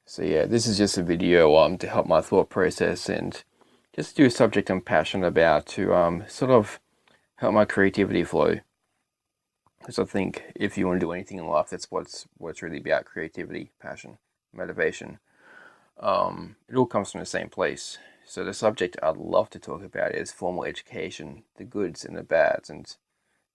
So yeah, this is just a video to help my thought process and just do a subject I'm passionate about to sort of help my creativity flow. Because I think if you want to do anything in life, that's what's really about: creativity, passion, motivation. It all comes from the same place. So the subject I'd love to talk about is formal education, the goods and the bads, and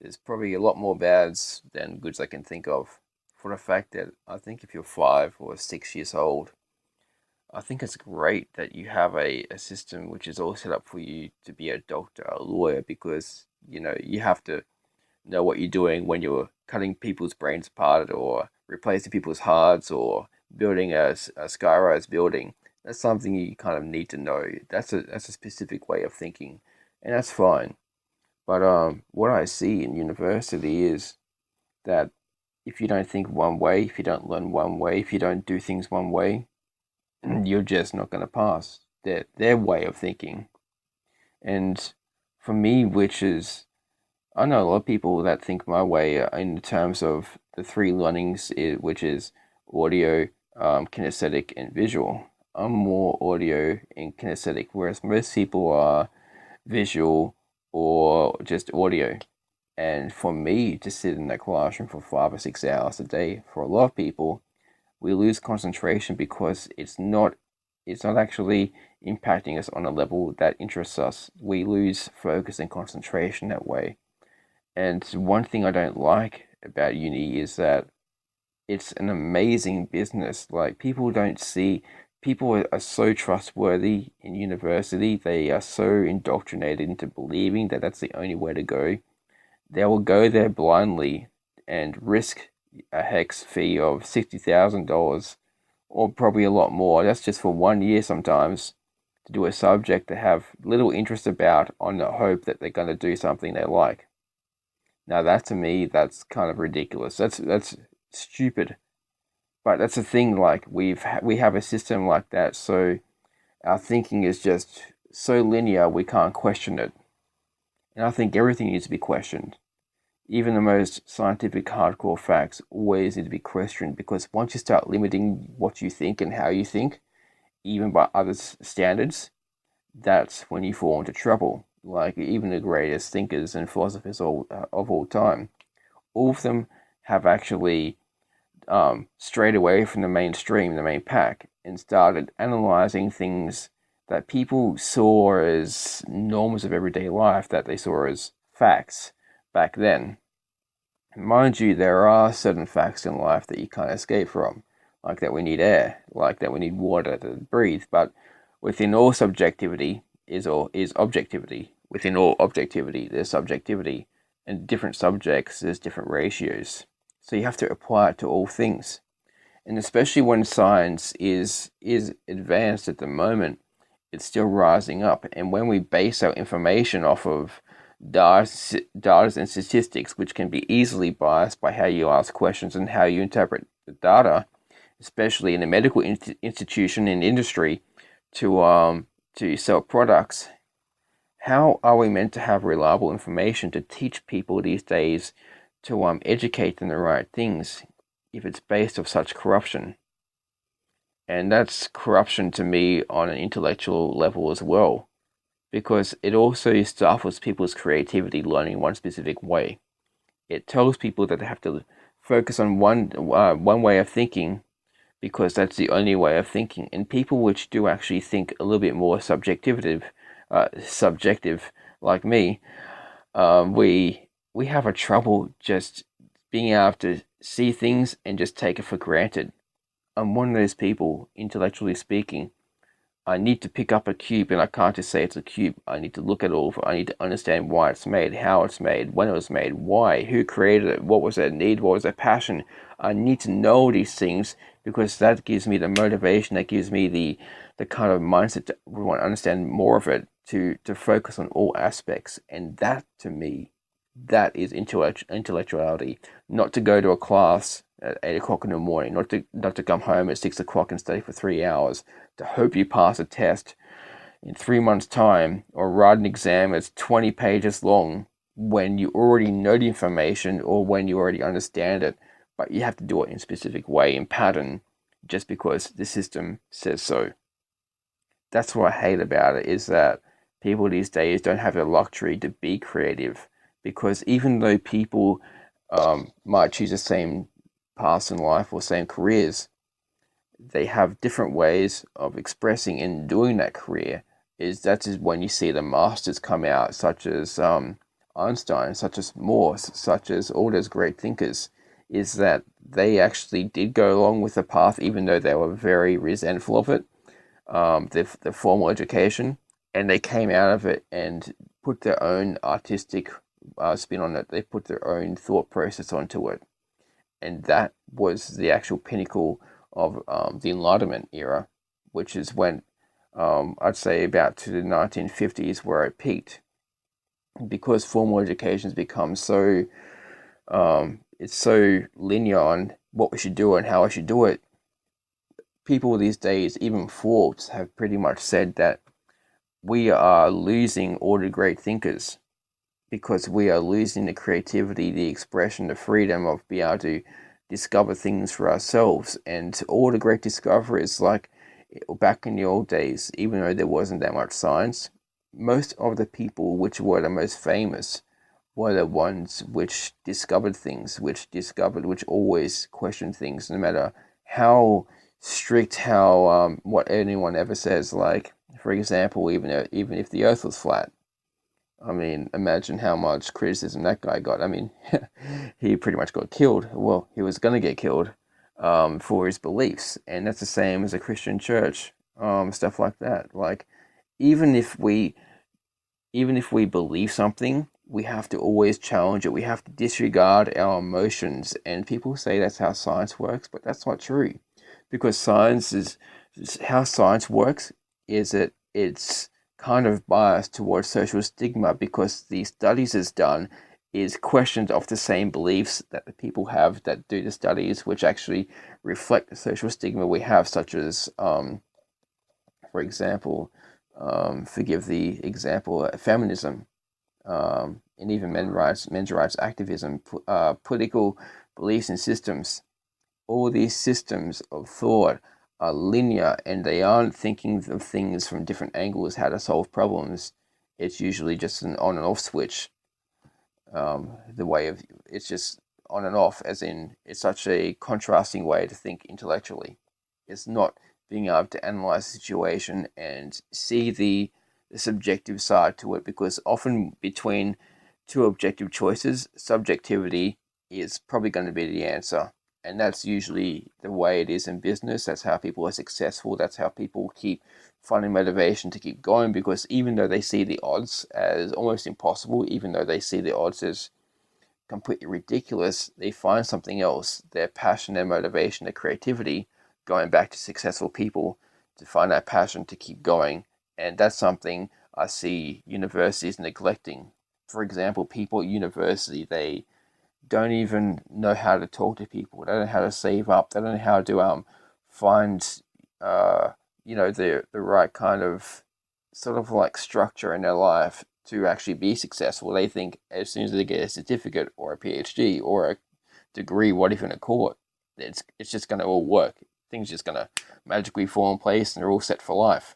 there's probably a lot more bads than goods I can think of. For the fact that I think if you're 5 or 6 years old, I think it's great that you have a system which is all set up for you to be a doctor, a lawyer, because you have to know what you're doing when you're cutting people's brains apart or replacing people's hearts or building a skyrise building. That's something you kind of need to know. That's a specific way of thinking, and that's fine. But what I see in university is that if you don't think one way, if you don't learn one way, if you don't do things one way, you're just not going to pass their way of thinking. And for me, which is I know a lot of people that think my way in terms of the three learnings, which is audio, kinesthetic, and visual. I'm more audio and kinesthetic, whereas most people are visual or just audio. And for me to sit in that classroom for 5 or 6 hours a day, for a lot of people, we lose concentration because it's not actually impacting us on a level that interests us. We lose focus and concentration that way. And one thing I don't like about uni is that it's an amazing business. Like people don't see people are so trustworthy in university. They are so indoctrinated into believing that that's the only way to go. They will go there blindly and risk a hex fee of $60,000 or probably a lot more. That's just for 1 year sometimes to do a subject they have little interest about on the hope that they're going to do something they like. Now that to me, that's kind of ridiculous. That's stupid. But that's the thing. Like we have a system like that, so our thinking is just so linear we can't question it. And I think everything needs to be questioned. Even the most scientific hardcore facts always need to be questioned because once you start limiting what you think and how you think, even by others' standards, that's when you fall into trouble. Like even the greatest thinkers and philosophers of all time, all of them have actually strayed away from the mainstream, the main pack, and started analyzing things that people saw as norms of everyday life, that they saw as facts back then. Mind you, there are certain facts in life that you can't escape from, like that we need air, like that we need water to breathe. But within all subjectivity is objectivity. Within all objectivity, there's subjectivity, and different subjects there's different ratios. So you have to apply it to all things, and especially when science is advanced at the moment, it's still rising up. And when we base our information off of data and statistics, which can be easily biased by how you ask questions and how you interpret the data, especially in a medical institution and industry, to sell products. How are we meant to have reliable information to teach people these days to educate them the right things if it's based off such corruption? And that's corruption to me on an intellectual level as well, because it also stifles people's creativity learning one specific way. It tells people that they have to focus on one way of thinking because that's the only way of thinking. And people which do actually think a little bit more subjective, like me, we have a trouble just being able to see things and just take it for granted. I'm one of those people, intellectually speaking. I need to pick up a cube and I can't just say it's a cube. I need to look at all of it. I need to understand why it's made, how it's made, when it was made, why, who created it, what was their need, what was their passion. I need to know these things because that gives me the motivation, that gives me the kind of mindset to want to understand more of it, to focus on all aspects. And that to me, that is intellectuality. Not to go to a class at 8 o'clock in the morning, not to come home at 6 o'clock and study for 3 hours to hope you pass a test in 3 months' time or write an exam that's 20 pages long when you already know the information or when you already understand it, but you have to do it in a specific way, in pattern, just because the system says so. That's what I hate about it, is that people these days don't have the luxury to be creative, because even though people might choose the same paths in life or same careers, they have different ways of expressing and doing that career. That is when you see the masters come out, such as Einstein, such as Morse, such as all those great thinkers, is that they actually did go along with the path, even though they were very resentful of it, the formal education, and they came out of it and put their own artistic spin on it. They put their own thought process onto it, and that was the actual pinnacle of the Enlightenment era, which is when I'd say about to the 1950s where it peaked, because formal education has become so it's so linear on what we should do and how I should do it. People these days, even Forbes, have pretty much said that we are losing all the great thinkers, because we are losing the creativity, the expression, the freedom of being able to discover things for ourselves. And all the great discoveries, like back in the old days, even though there wasn't that much science, most of the people which were the most famous were the ones which discovered things, which always questioned things, no matter how strict, how what anyone ever says. Like, for example, even if the Earth was flat, I mean, imagine how much criticism that guy got. I mean, he pretty much got killed. Well, he was going to get killed for his beliefs, and that's the same as a Christian church, stuff like that. Like, even if we even if we believe something, we have to always challenge it. We have to disregard our emotions. And people say that's how science works, but that's not true. Because science is how science works is that it's kind of biased towards social stigma, because the studies is done is questions of the same beliefs that the people have that do the studies, which actually reflect the social stigma we have, such as for example, forgive the example, feminism, and even men's rights activism, political beliefs and systems. All these systems of thought are linear, and they aren't thinking of things from different angles, how to solve problems. It's usually just an on and off switch. The way of It's just on and off, as in it's such a contrasting way to think intellectually. It's not being able to analyze the situation and see the subjective side to it, because often between two objective choices, subjectivity is probably going to be the answer. And that's usually the way it is in business. That's how people are successful. That's how people keep finding motivation to keep going, because even though they see the odds as almost impossible, even though they see the odds as completely ridiculous, they find something else, their passion, their motivation, their creativity, going back to successful people to find that passion to keep going. And that's something I see universities neglecting. For example, people at university, they don't even know how to talk to people. They don't know how to save up. They don't know how to find uh the right kind of sort of like structure in their life to actually be successful. They think as soon as they get a certificate or a PhD or a degree, what even a call it, it's just going to all work. Things just going to magically fall in place, and they're all set for life.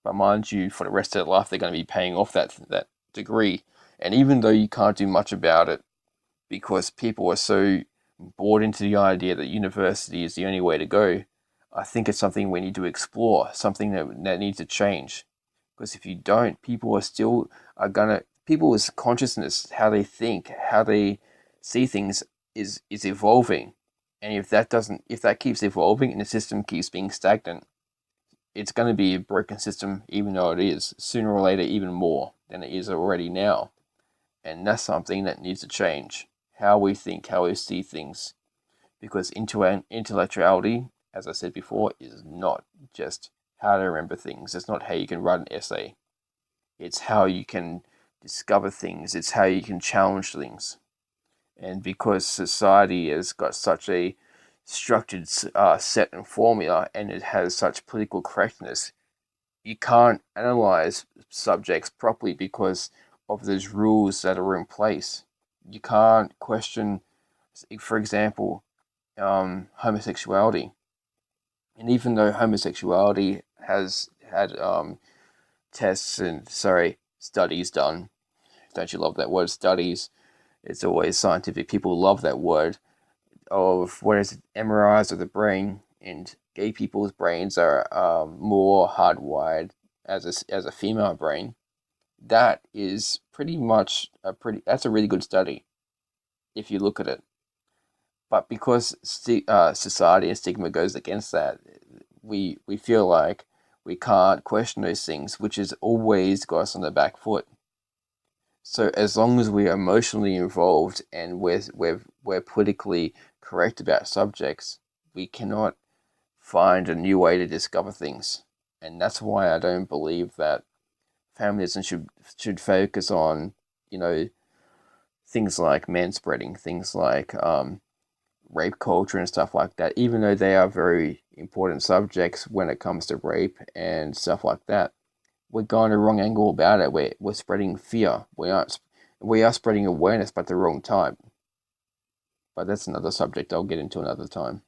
But mind you, for the rest of their life, they're going to be paying off that degree. And even though you can't do much about it, because people are so bought into the idea that university is the only way to go, I think it's something we need to explore, something that needs to change. Because if you don't, people's consciousness, how they think, how they see things is evolving. And if that keeps evolving and the system keeps being stagnant, it's going to be a broken system, even though it is sooner or later even more than it is already now. And that's something that needs to change. How we think, how we see things. Because intellectuality, as I said before, is not just how to remember things. It's not how you can write an essay. It's how you can discover things. It's how you can challenge things. And because society has got such a structured set and formula, and it has such political correctness, you can't analyze subjects properly because of those rules that are in place. You can't question, for example, homosexuality. And even though homosexuality has had studies done, don't you love that word, studies? It's always scientific. People love that word. Of what is it, MRIs of the brain, and gay people's brains are more hardwired as a female brain. That is pretty much that's a really good study if you look at it. But because society and stigma goes against that, we feel like we can't question those things, which has always got us on the back foot. So as long as we're emotionally involved and we're politically correct about subjects, we cannot find a new way to discover things. And that's why I don't believe that feminism should focus on, you know, things like manspreading, things like rape culture and stuff like that, even though they are very important subjects when it comes to rape and stuff like that. We're going the wrong angle about it. We're spreading fear. We are spreading awareness, but the wrong time. But that's another subject I'll get into another time.